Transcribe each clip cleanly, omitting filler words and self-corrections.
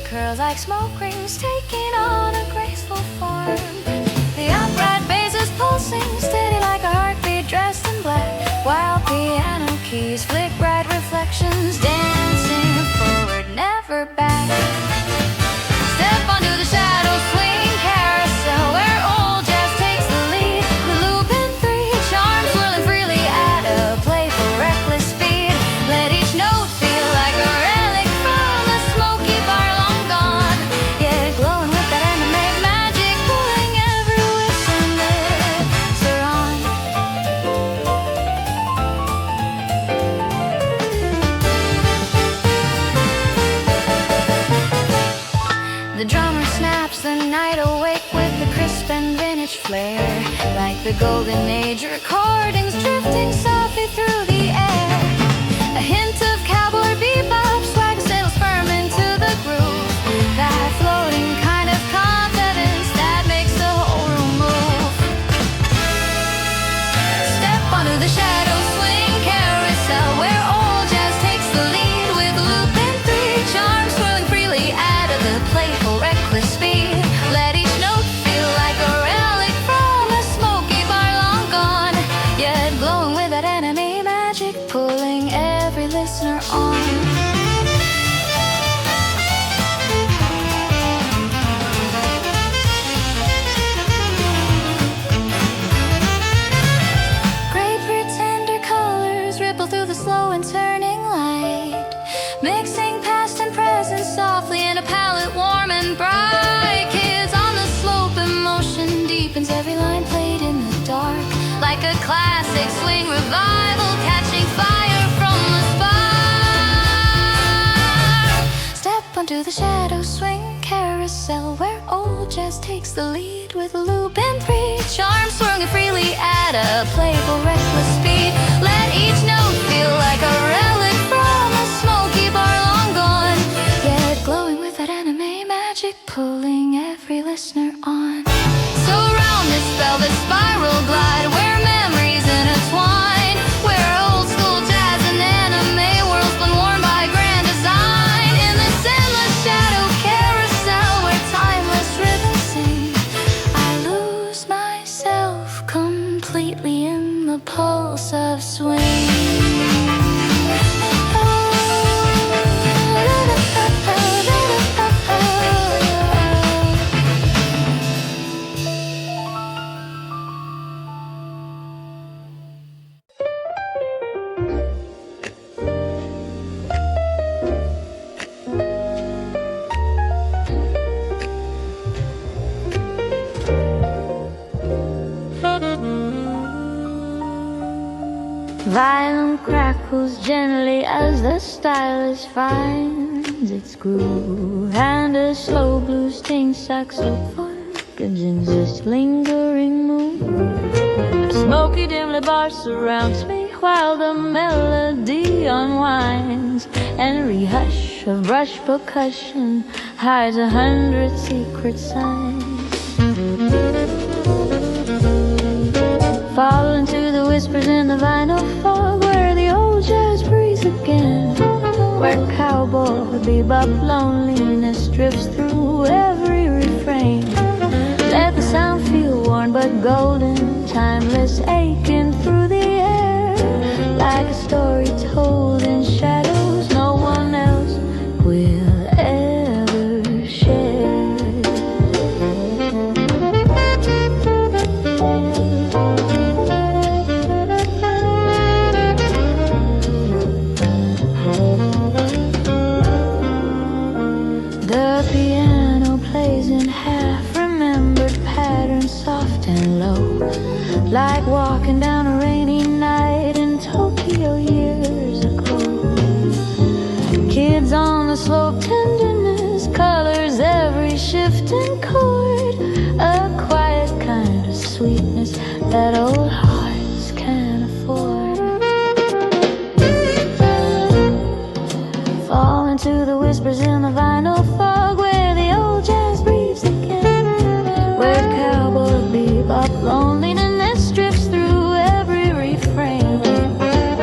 curls like smoke rings taking on a graceful form. The upright bass is pulsing steady like a heartbeat dressed in black, while piano keys flick bright reflections, dancing forward, never back. Step onto the shadow swing carousel where old jazz takes the lead. The Lupin III charms swirling freely at a playful, reckless speed. Let each note feel like a relic from a smoky bar long gone, yet glowing with that anime magic, pulling every whistle lips are on. The drummer snaps the night awake with the crisp and vintage flair, like the golden age recordings drifting softly through the air. A hint of Cowboy Bebop swag settles firm into the groove, that floating kind of confidence that makes the whole room move. Step onto the shadow swing carousel where old jazz takes the lead, with Lupin III charms swirling freely at the playful, reckless speed. Let each note feel like a relic from a smoky bar long gone, yet glowing with that anime magic, pulling every listener on. Great pretender colors ripple through the slow and turning light, mixing past and present softly in a palette warm and bright. Kids on the slope, emotion deepens, every line played in the dark, like a classic swing revival catching fire from the spark. Step onto the shadow swing carousel where old jazz takes the lead, with Lupin III charms swirling freely at a playful, reckless speed. Let each note feel like a relic from a smoky bar long gone, yet glowing with that anime magic, pulling every listener on. So round this velvet spiral glide where memories intertwine, where old school jazz and anime worlds blend warm by grand design. In this endless shadow carousel where timeless rhythms sing, I lose myself completely in the pulse of swing. Violin crackles gently as the stylus finds its groove, and a slow blues tinged saxophone begins its lingering move. Smoky dimly bar surrounds me while the melody unwinds, and rehush of brush percussion hides 100 secret signs. Fall into the whispers in the vinyl fog where the old jazz breathes again, where cowboy bebop loneliness drifts through every refrain. Let the sound feel worn but golden, timeless, aching through the air, like a story told in shadows no one else will ever share. The piano plays in half-remembered patterns, soft and low, like walking down a rainy night in Tokyo years ago. Kids on the slope, tenderness colors every shifting chord, a quiet kind of sweetness that old hearts can't afford. Fall into the whispers in the vinyl fog where the old jazz breathes again, where cowboy bebop loneliness drifts through every refrain.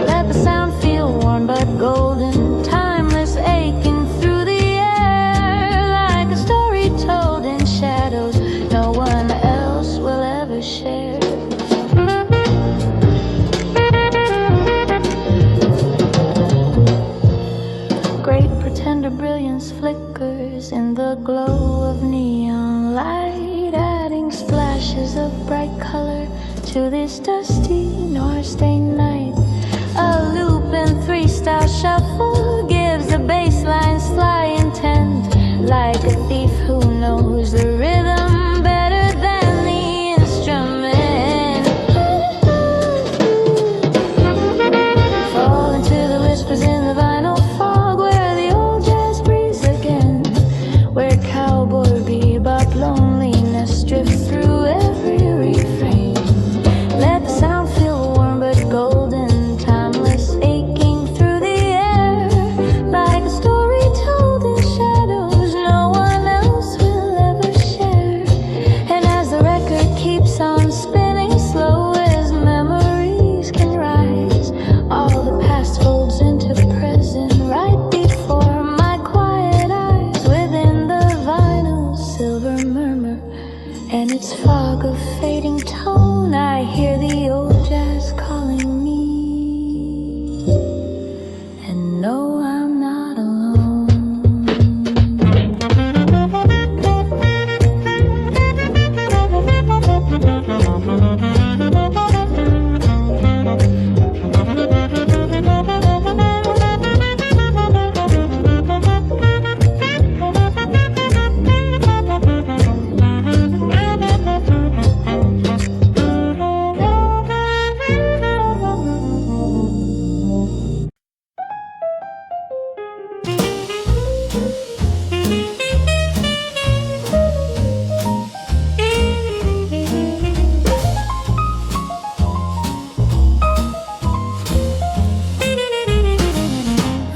Let the sound feel warm but golden, timeless, aching through the air, share. Great pretender brilliance flickers in the glow of neon light, adding splashes of bright color to this dusty noir-stained night. A Lupin III style shuffle gives a bassline sly intent, like a thief who knows the rhythm better than the instrument. Fall into the whispers in the vinyl fog, where the old jazz breathes again, where cowboy bebop loneliness drifts through every refrain. Let the sound feel warm but golden, timeless, aching through the air, like a story told in shadows no one else will ever share. And as the record keeps on spinning, slow as memories can rise, all the past folds into present right before my quiet eyes. Within the vinyl silver murmur and its fog of fading tone, I hear the old jazz calling me, and no, I'm not alone.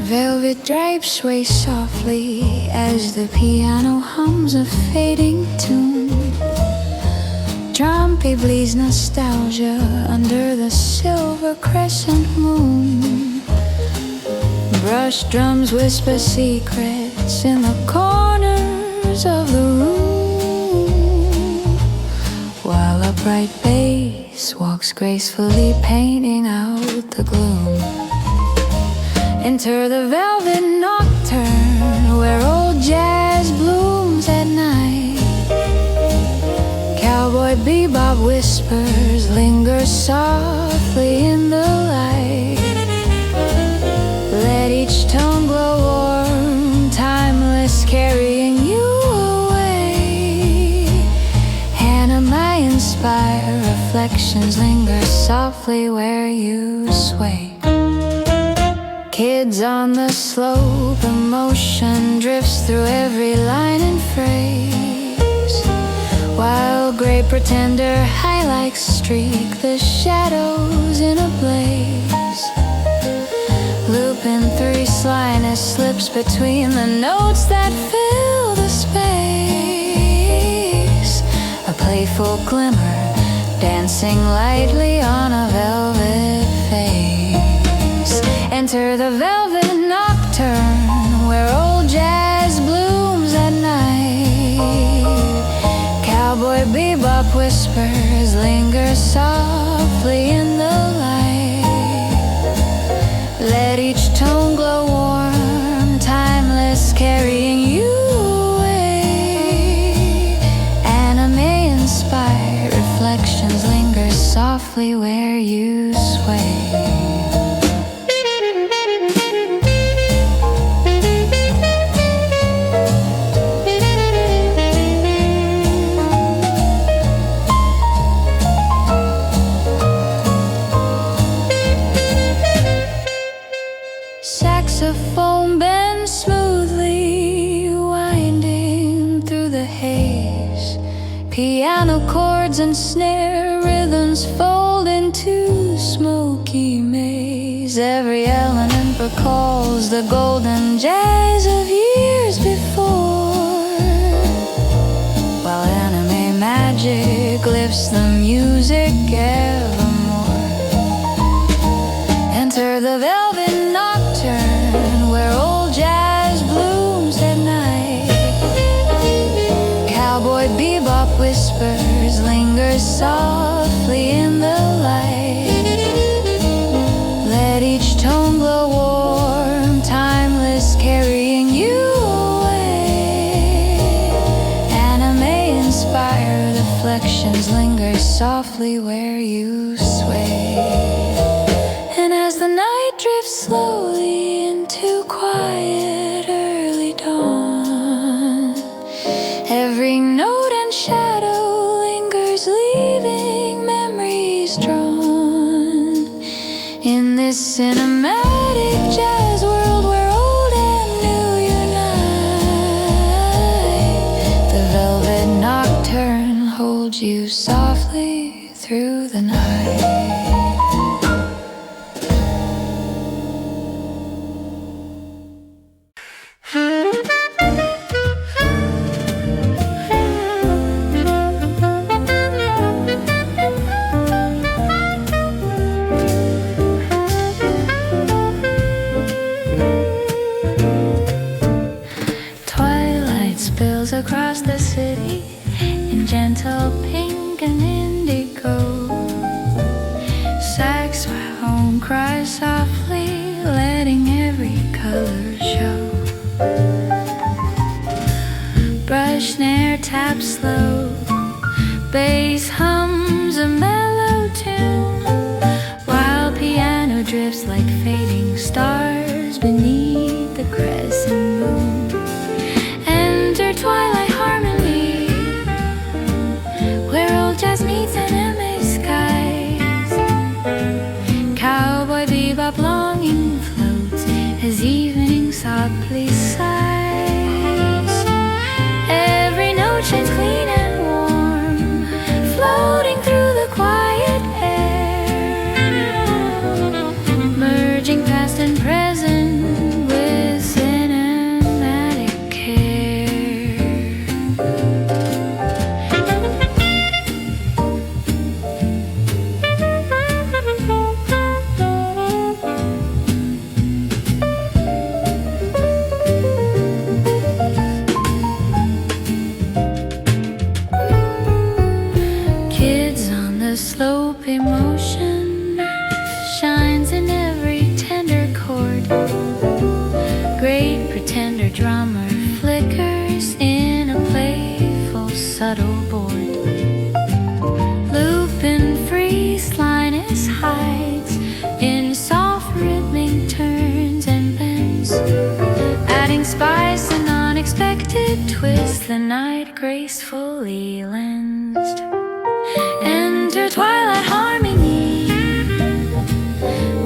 Velvet drapes sway softly as the piano hums a fading tune. Trumpet bleeds nostalgia under the silver crescent moon. Brush drums whisper secrets in the corners of the room, while a bright bass walks gracefully, painting out the gloom. Enter the velvet nocturne, where old jazz blooms at night. Cowboy bebop whispers linger softly in the light. Let each tone glow warm, timeless, carrying you away. Anime inspire reflections linger softly where you sway. Kids on the slope, emotion drifts through every line and phrase, while gray pretender highlights streak the shadows in a blaze. Lupin III slyness slips between the notes that fill the space, a playful glimmer dancing lightly on a velvet face. Enter the velvet nocturne, where old jazz blooms at night. Cowboy bebop whispers linger softly in the light. Let each tone glow warm, timeless, carrying you away. Anime inspired reflections linger softly where you sway. Saxophone bends smoothly, winding through the haze. Piano chords and snare rhythms fold into smoky maze. Every element recalls the golden jazz of years before, while anime magic lifts the music evermore. Enter the velvet nocturne, where old jazz blooms at night. Cowboy bebop whispers linger softly in the light. Let each tone glow warm, timeless, carrying you away. Anime inspire, reflections linger softly where you sway. And as the night drifts slowly into quiet early dawn, every note and shadow lingers, leaving memories drawn. In this cinematic jazz world where old and new unite, the velvet nocturne holds you softly through the night. Across the city in gentle pink and indigo, saxophone cries softly, letting every color show. Brush snare taps slow, bass hums a mellow tune, while piano drifts like fading stars beneath the crescent moon. Twilight harmony, where old jazz meets anime skies. Cowboy bebop longing floats as evening softly sighs. Every note shines clean and warm, floating through the quiet air, merging past and present with cinematic care. Emotion shines in every tender chord. Great pretender drummer flickers in a playful subtle board. Lupin III slyness hides in soft rhythmic turns and bends, adding spice and unexpected twists the night gracefully lends. Enter twilight harmony,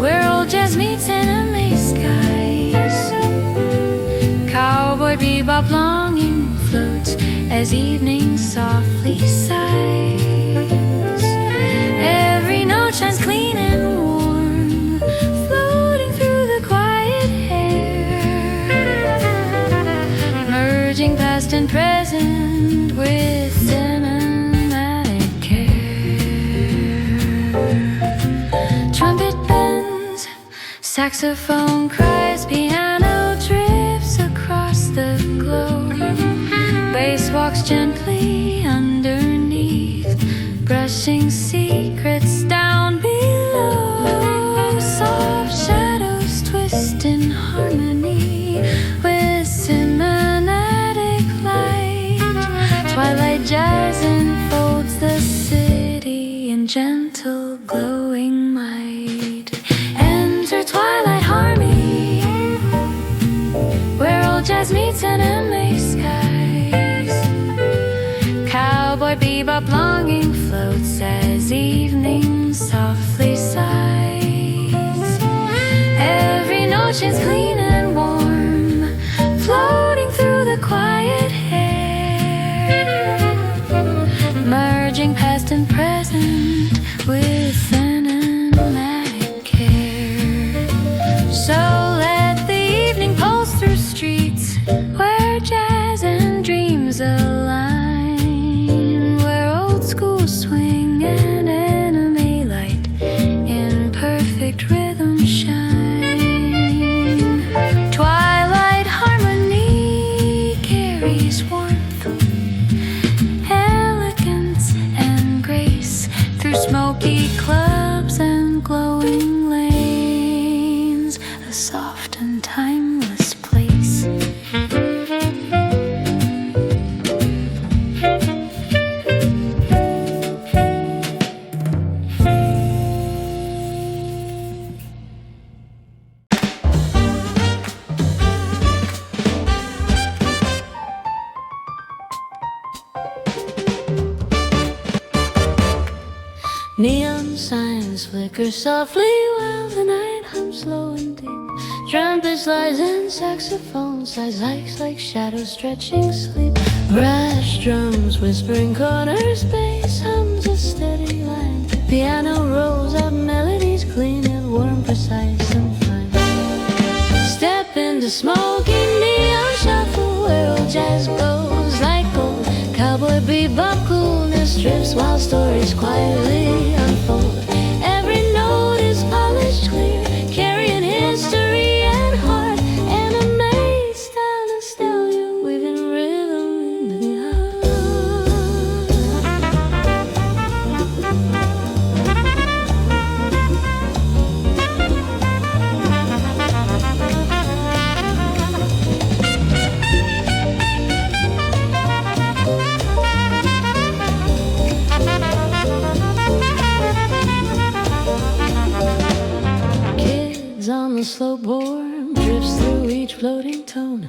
where old jazz meets anime skies. Cowboy bebop longing floats as evening softly sighs. Every note shines clean and warm, floating through the quiet air, merging past and present with cinematic care. Trumpet bends, saxophone cries, piano drifts across the globe. Bass walks gently underneath, brushing secrets down below. Soft shadows twist in harmony with cinematic light. Twilight jazz enfolds the city in gentle glowing might. Enter twilight harmony, where old jazz meets anime skies. Cowboy bebop longing floats as evening softly sighs. Every note shines clean and warm, floating through the quiet air, merging past and present with cinematic care. So let the evening pulse through streets where jazz and dreams align, where old school swing and anime light in perfect rhythm shine. Twilight harmony carries warmth, elegance and grace, Through smoky clubs and glowing lanes, a soft and timeless place. Neon signs flicker softly while the night hums low and deep. Trumpet slides and saxophones size hikes like shadows stretching sleep. Brass drums whispering corners, bass hums a steady line. Piano rolls out melodies clean and warm, precise and fine. Step into smoky neon shuffle where old jazz goes like gold. Cowboy bebop coolness drifts while stories quietly unfold. Every note is polished clear, carrying history and heart. Anime style nostalgia, weaving rhythm into the heart. On the slow board drifts through each floating tone.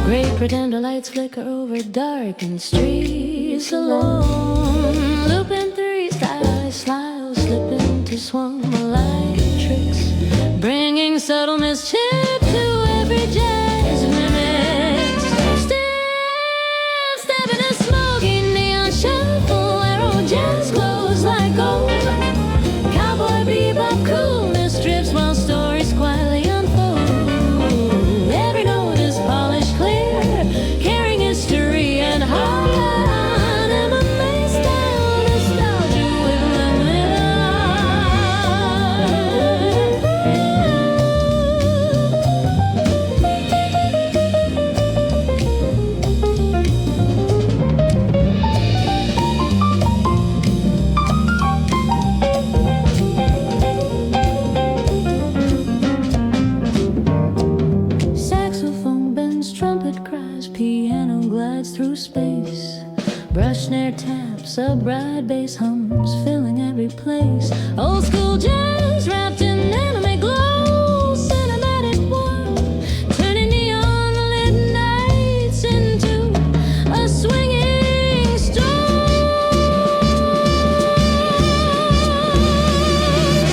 Great pretender lights flicker over darkened streets alone. Lupin III style slip into swung melodic tricks, bringing subtle mischief to every jazz remix. Step in a smoky neon shuffle where old jazz glows like gold. Cowboy bebop coolness drifts while stories quietly unfold. Every note is polished clear, carrying history and heart. I'm amazed at nostalgia with through space. Brush snare taps, a bright bass hums, filling every place. Old school jazz wrapped in anime glow, cinematic world, turning neon lit nights into a swinging storm.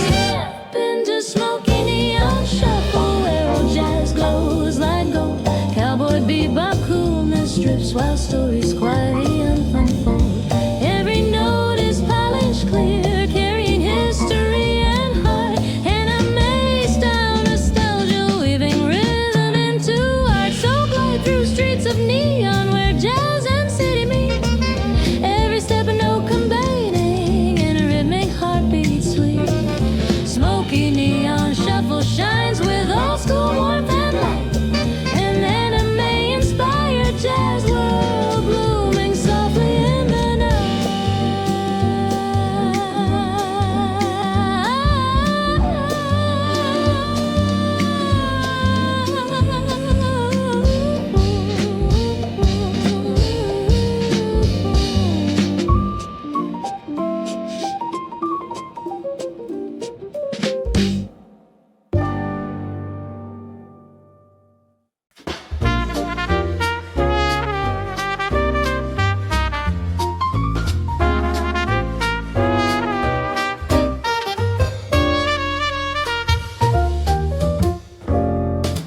Step into smoky neon shuffle where old jazz glows like gold. Cowboy bebop coolness drifts while stories quietly unfold. Every note is polished clear, carrying history and heart. Anime style nostalgia, weaving rhythm into art. So glide through streets of neon where jazz and city meet. Every step a note combining in a rhythmic heartbeat sweet. Smoky neon shuffle shines with old school warmth and light. Jazz world blooming softly in the night.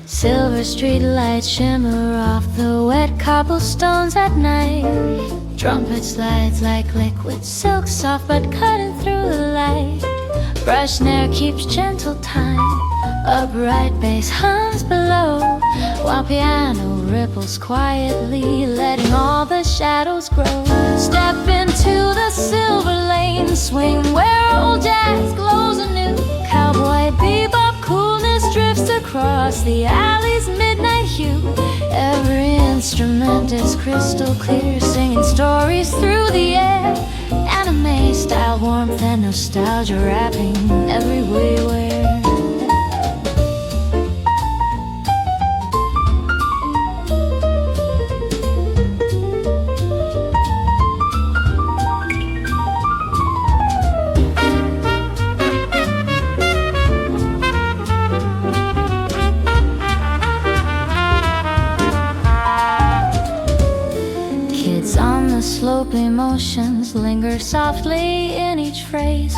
Silver street lights shimmer off the wet cobblestones at night. Trumpet slides like liquid silk, soft but cutting through the light. Brush snare keeps gentle time, a bright bass hums below, while piano ripples quietly, letting all the shadows grow. Step into the silver lane, swing where old jazz glows anew. Cowboy bebop coolness drifts across the alley's midnight hue. Every instrument is crystal clear, singing stories through the air. Anime Anime style warmth and nostalgia wrapping everywhere. Slope emotions linger softly in each phrase.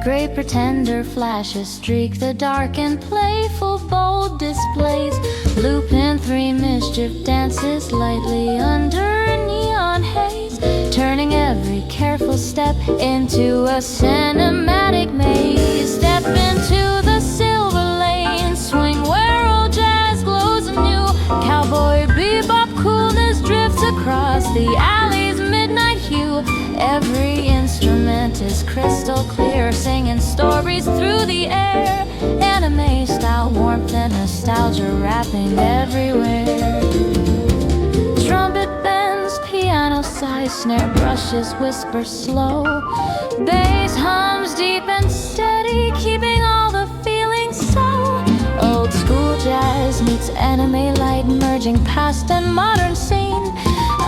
Great pretender flashes streak the dark and playful bold displays. Lupin III mischief dances lightly under neon haze, turning every careful step into a cinematic maze. Step into the silver lane, swing where old jazz glows anew. Cowboy bebop coolness drifts across the alleys midnight hue. Every instrument is crystal clear, singing stories through the air. Anime style warmth and nostalgia wrapping everywhere. Trumpet bends, piano sighs, snare brushes whisper slow. Bass hums deep and steady, keeping all the feelings so. Old school jazz meets anime light, merging past and modern scene.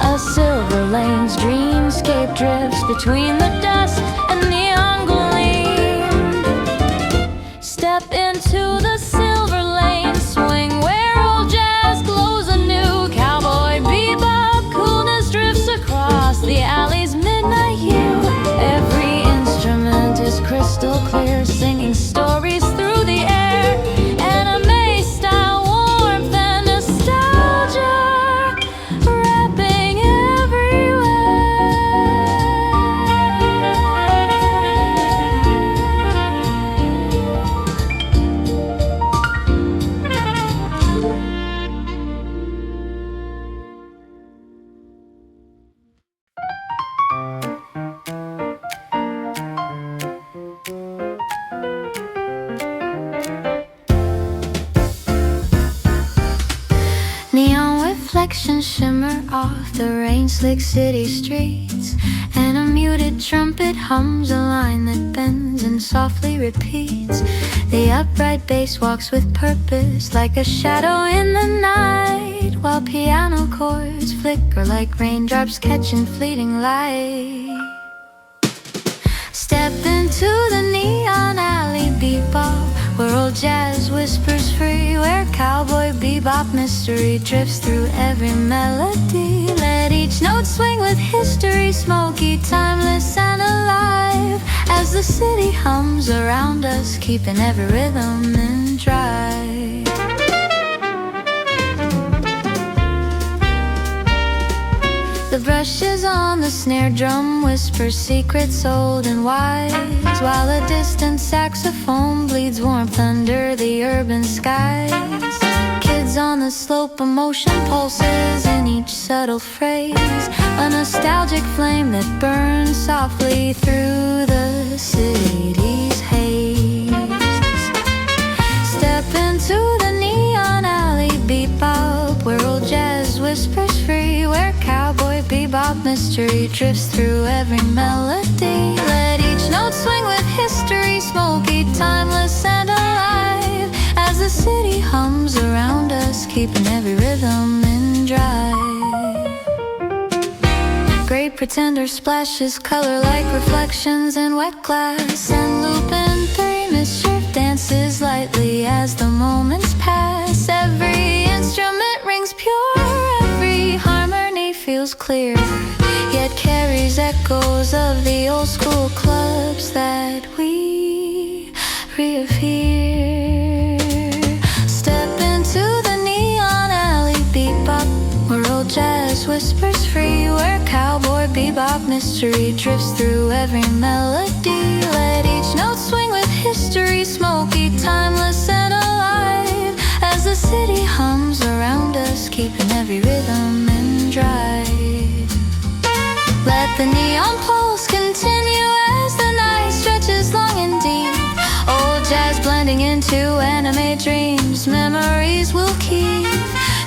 A silver lane's dreamscape drifts between the dusk and neon gleam. Step into the silver lane, swing where old jazz glows anew. Cowboy bebop coolness drifts across the alley's midnight hue. Every instrument is crystal clear, singing stories through the air. Anime style warmth and nostalgia wrapping neon reflections shimmer off the rain-slick city streets, and a muted trumpet hums a line that bends and softly repeats. The upright bass walks with purpose, like a shadow in the night, while piano chords flicker like raindrops catching fleeting light. Step into the neon alley bebop, where old jazz whispers free, where cowboy bebop mystery drifts through every melody. Let each note swing with history, smoky, timeless and alive, as the city hums around us, keeping every rhythm in drive. The brushes on the snare drum whisper secrets old and wise, while a distant saxophone bleeds warmth under the urban skies. Kids on the slope, emotion pulses in each subtle phrase, a nostalgic flame that burns softly through the city's haze. Step into the neon alley bebop, where old jazz whispers free, where cowboy bebop mystery drifts through every melody. Let each note swing with history, smoky, timeless and alive, as the city hums around us, keeping every rhythm in drive. Great pretender splashes color like reflections in wet glass, and Lupin III mischief dances lightly as the moments pass. Every instrument rings pure, every harmony feels clear, yet carries echoes of the old school clubs that we revere. Step into the neon alley bebop, where old jazz whispers free, where cowboy bebop mystery drifts through every melody. Let each note swing with history, smoky, timeless and alive, as the city hums around us, keeping every rhythm in drive. Let the neon pulse continue as the night stretches long and deep. Old jazz blending into anime dreams, memories will keep.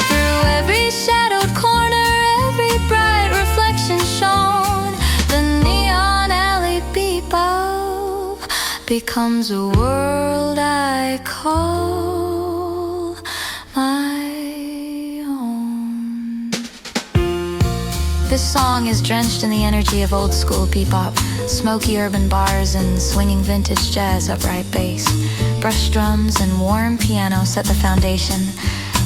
Through every shadowed corner, every bright reflection shone, the neon alley beat becomes a world I call my own. This song is drenched in the energy of old school bebop, smoky urban bars and swinging vintage jazz upright bass. Brush drums and warm piano set the foundation,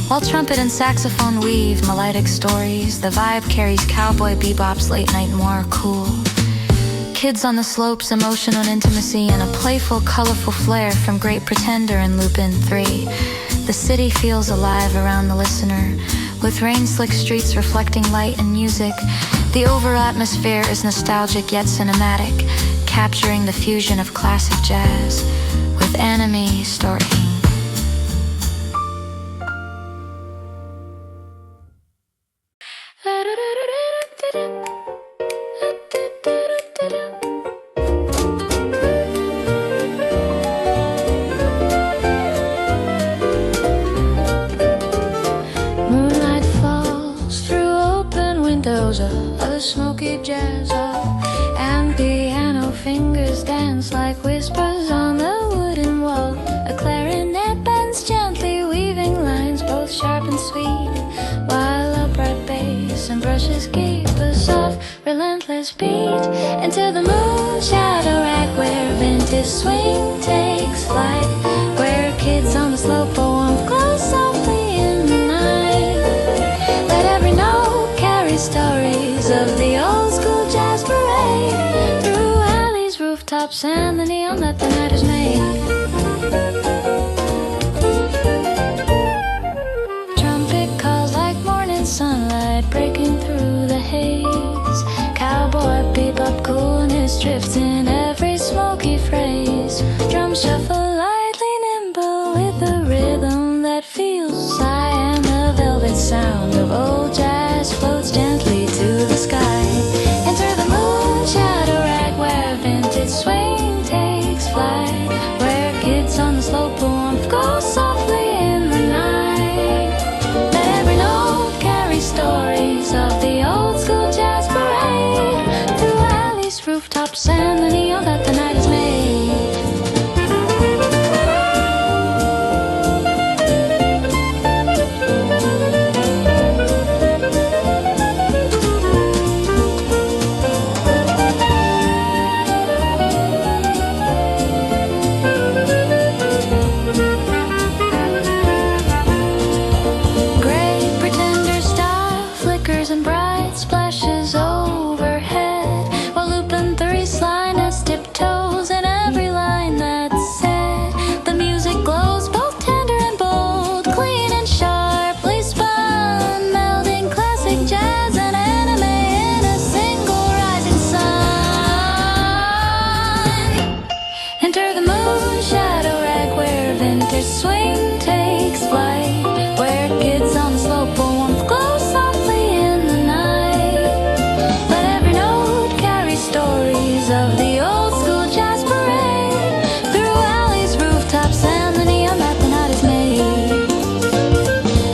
while trumpet and saxophone weave melodic stories. The vibe carries Cowboy Bebop's late night noir cool. Kids on the slopes, emotional intimacy, and a playful, colorful flair from Great Pretender and Lupin III. The city feels alive around the listener, with rain-slick streets reflecting light and music. The overall atmosphere is nostalgic yet cinematic, capturing the fusion of classic jazz with anime story. Moonlight falls through open windows of a smoky jazz hall, and piano fingers dance like whispers on the wooden wall. A clarinet bends gently, weaving lines both sharp and sweet, while upright bass and brushes keep a soft, relentless beat. Into the moon shadow rack where vintage swing takes flight, where kids on the slope warm glow softly in the night. Let every note carry stories of the old school jazz parade, through alleys, rooftops, and the neon that the night has made. Trumpet calls like morning sunlight breaking through the haze. Cowboy bebop coolness drifts in every smoky phrase. Drums shuffle lightly nimble with a rhythm that feels sigh, and the velvet sound of old jazz floats gently to the sky. Enter the moon shadow rack where vintage swing takes flight, where kids on the slope warmth go softly in the night. Let every note carry stories of the old school jazz parade, through alleys, rooftops, and the neon that the night has made. Great Pretender style flickers and bright splashes overhead, while Lupin III slyness tiptoes in every line that's said. The music glows both tender and bold, clean and sharply spun, melding classic jazz and anime in a single rising sun. Enter the moon shadow rack where vintage swing takes flight, where kids on the slope warmth glow softly in the night. Let every note carry stories of the old school jazz parade, through alleys, rooftops, and the neon that the night has made.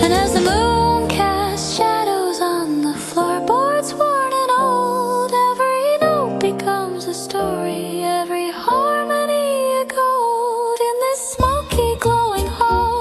And as the moon casts shadows on the floorboards worn and old, every note becomes a story, every harmony a gold, in this smoky glowing hall.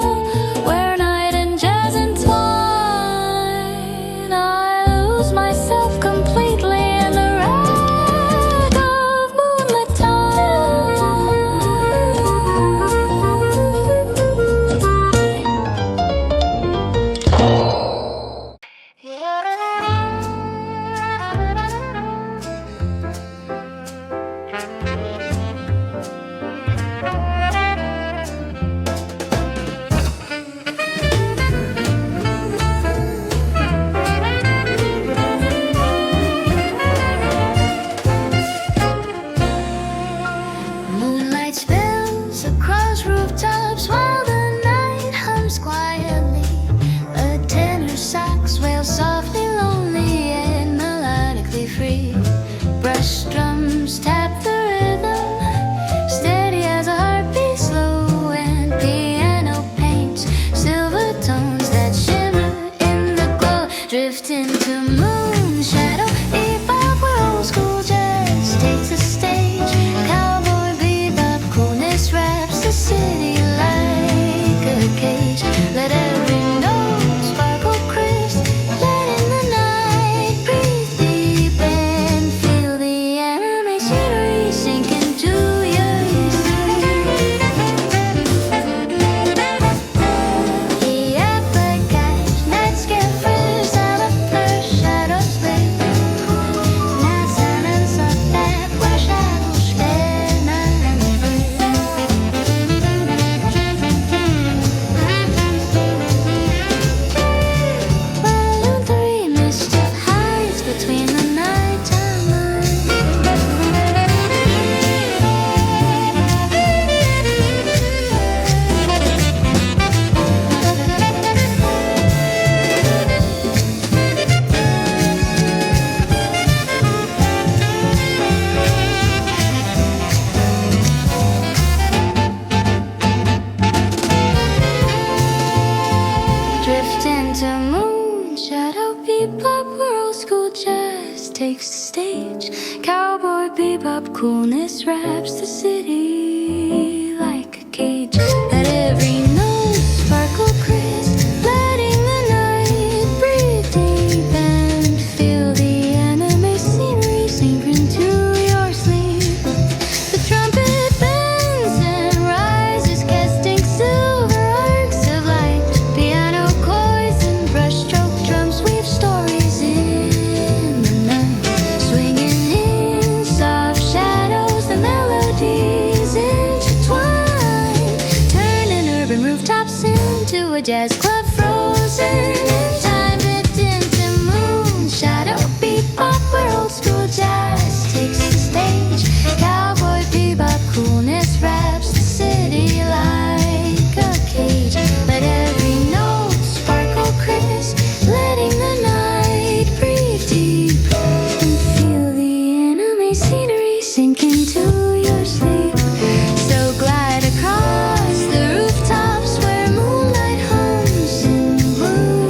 takes the stage. Cowboy bebop coolness wraps the city like a cage. Let every note sparkle crisp, letting the night breathe deep and feel the anime scenery sink into your sleep. The trumpet bends and rises, casting silver arcs of light. Piano chords and brushstroke drums weave stories in the night. Swinging in soft shadows, the melodies intertwine, turning urban rooftops into a jazz club frozen in time. Dipped into moon shadow bebop, where old school jazz takes the stage. Cowboy bebop coolness wraps the city like a cage. Let every note sparkle crisp, letting the night breathe deep and feel the anime scenery sink into your sleep. So glide across the rooftops where moonlight hums in blue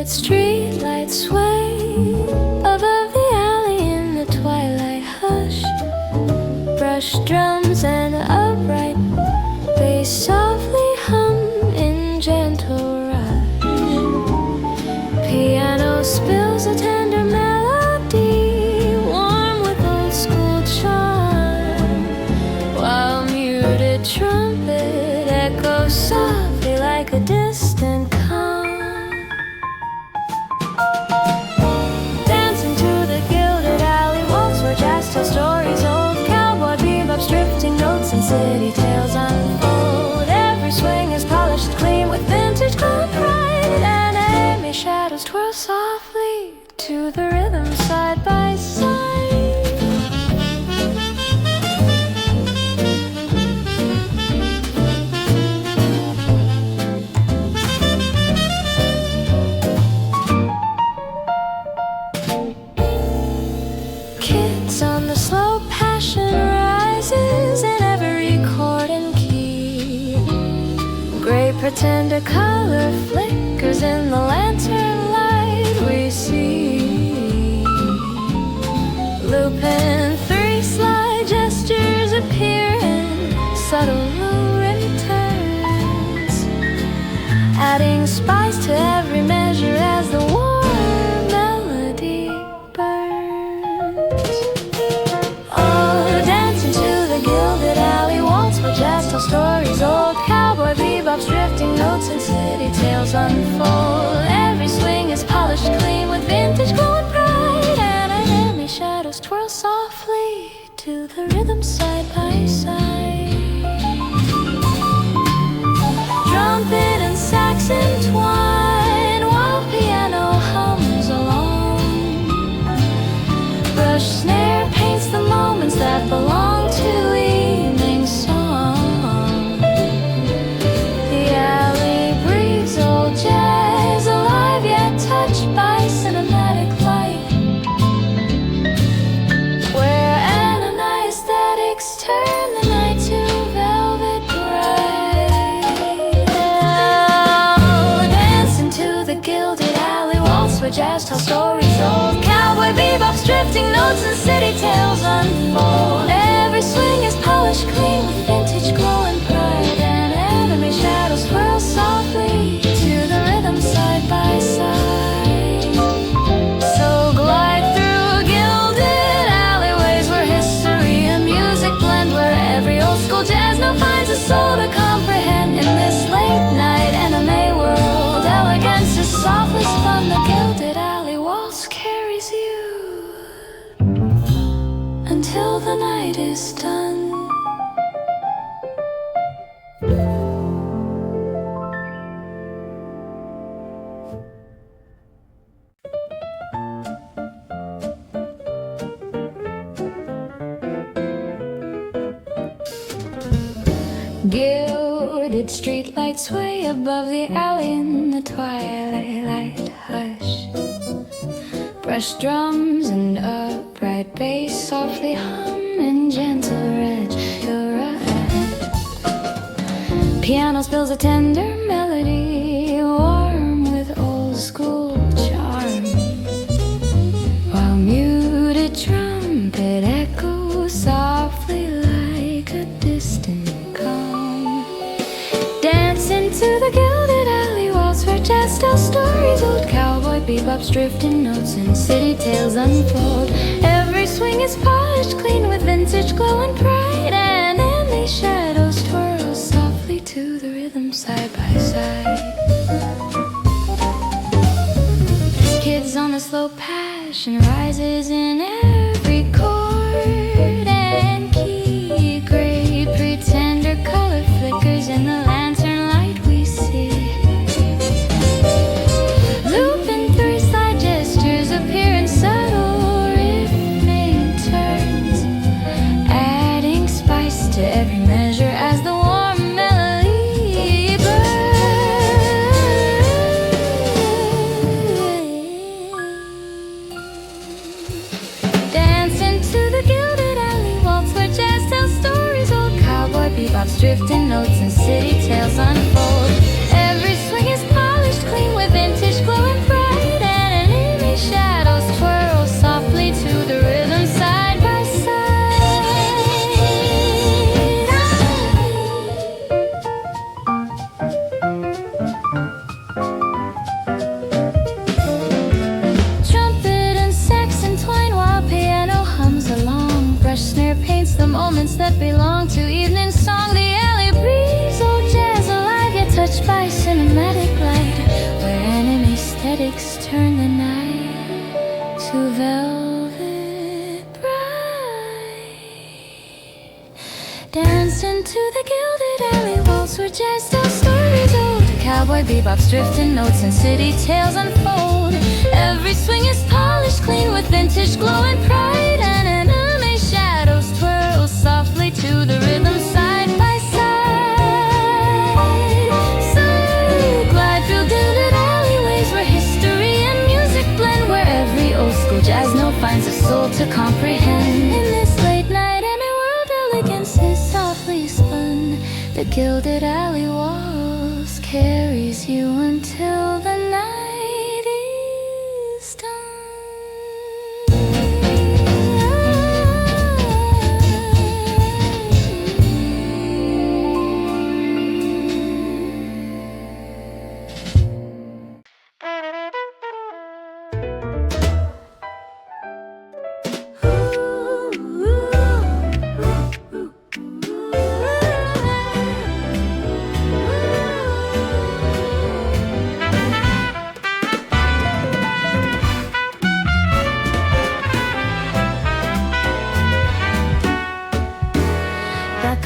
Street lights sway above the alley in the twilight hush. Brush drums and upright bass softly hum in gentle rush. Piano spills a tender melody, warm with old school charm, while muted trumpet echoes softly like a distant calm. Stories old, cowboy bebops, drifting notes and city tales unfold. Every swing is polished clean with vintage gold pride, and anime shadows twirl softly to the rhythm side by side. Kids on the slow passion rises in every chord and key. Gray pretender color flickers in the lantern light we see. Lupin III sly gestures appear in subtle returns, adding spice to every measure as the warm melody burns. Oh, dancing to the gilded alley waltz where jazz tells stories old, cowboy bebops, drifting notes and city tales unfold. Every swing is polished clean with vintage glow and pride, and anime shadows twirl softly to the rhythm side by side. Trumpet and sax entwine while piano hums along. Brush snare paints the moments that belong to evening song. The alley breathes old jazz, alive yet touched by cinematic light, where animeaesthetics turn the night to velvet bright. Now, dancing to the gilded alley waltz where jazz tells stories old, cowboy bebops, drifting notes and city tales unfold. Every swing is polished clean with vintage glow and pride, and anime shadows swirl softly to the rhythm side by side. So glide through gilded alleyways where history and music blend, where every old school jazz now finds a soul to comprehend. In this late night anime world, elegance is softly spun. The gilded alley waltz carries you until the night is done. Gilded streetlights sway above the alley in the twilight hush. Brush drums and upright bass softly hum in gentle rush. Piano spills a tender melody, warm with old school charm, while muted trumpet echoes softly like a distant calm. Dance into the gilded alley waltz where jazz tells stories old, cowboy bebops, drifting notes and city tales unfold. Every swing is polished clean with vintage glow and pride, and anime shadows twirl softly to the rhythm side by side. Kids on the slow passion rises in every chord and key. Great pretender color flickers in the lantern light we see. Lupin III sly gestures bebop's drifting notes and city tales unfold. Every swing is polished clean with vintage glowing bright, and anime shadows twirl softly to the rhythm side by side. Trumpet and sax entwine while piano hums along. Brush snare paints the moments that belong to evening song. The alley breeze, old jazz alive, yet touched by cinematic light, where animeaesthetics turn the night to velvet bright. Dance into the gilded alley walls where jazz tells stories old. Cowboy bebop's drifting notes and city tales unfold. Every swing is polished clean with vintage glowing pride, and anime shadows twirl softly to the rhythm side by side. So glide through gilded alleyways where history and music blend, where every old school jazz note finds a soul to comprehend. In this late night world, elegance is softly spun. The gilded alley walls carries you until the night is done.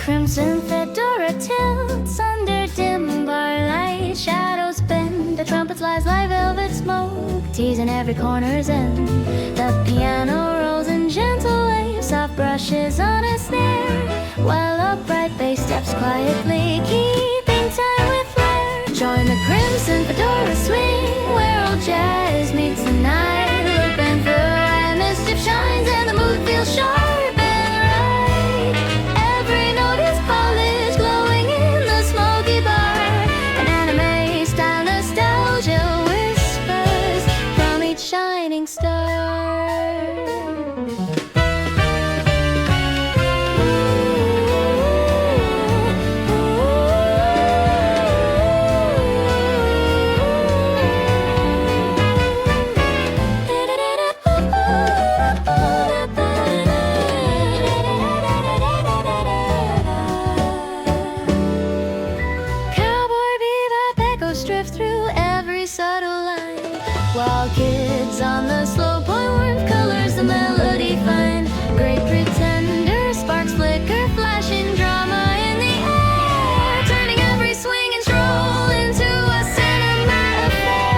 Crimson fedora tilts under dim bar light. Shadows bend, the trumpets lies like velvet smoke, teasing every corner's end. The piano rolls in gentle waves, soft brushes on a snare, while upright bass steps quietly, keeping time with flair. Join the crimson fedora swing, where old jazz meets the night. Lupin III and mischief shines, and the mood feels sharp. While kids on the slow point warmth colors the melody find. Great pretender, sparks flicker, flashing drama in the air, turning every swing and stroll into a cinema affair.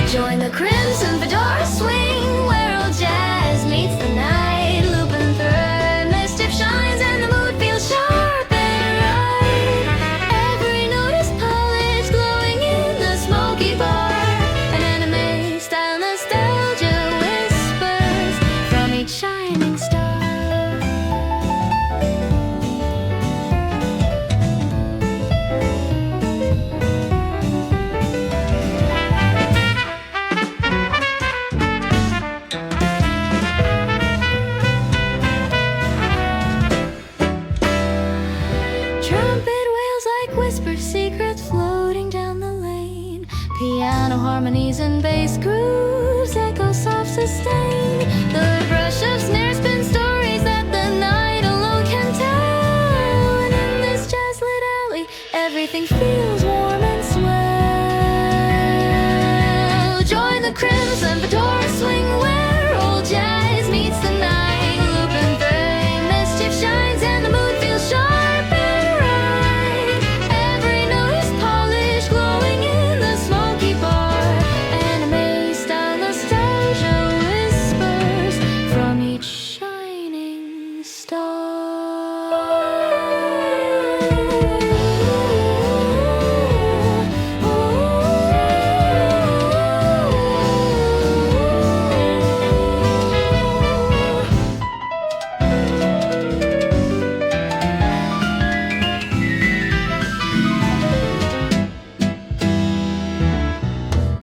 Join the crimson fedora swing, where old jazz meets the night. Lupin III, mischief shines, and the mood feels sharp and right. Every note is polished, glowing in the smoky bar. An anime-style nostalgia whispers from each shining star. Trumpet wails like whisper secrets floating down the lane. Piano harmonies and bass grooves echo soft sustained.